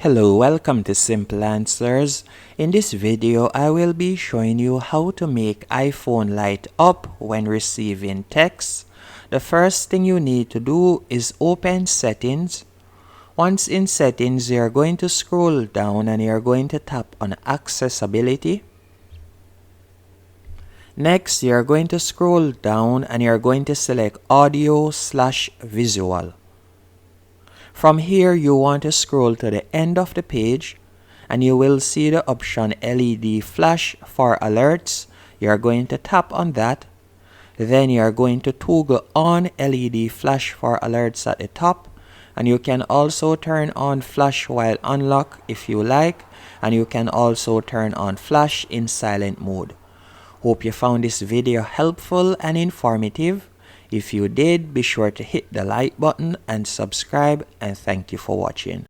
Hello, welcome to Simple Answers. In this video, I will be showing you how to make iPhone light up when receiving text. The first thing you need to do is open Settings. Once in Settings, you're going to scroll down and you're going to tap on Accessibility. Next, you're going to scroll down and you're going to select Audio/Visual. From here, you want to scroll to the end of the page and you will see the option LED flash for alerts. You're going to tap on that. Then you're going to toggle on LED flash for alerts at the top. And you can also turn on flash while unlocked if you like. And you can also turn on flash in silent mode. Hope you found this video helpful and informative. If you did, be sure to hit the like button and subscribe, and thank you for watching.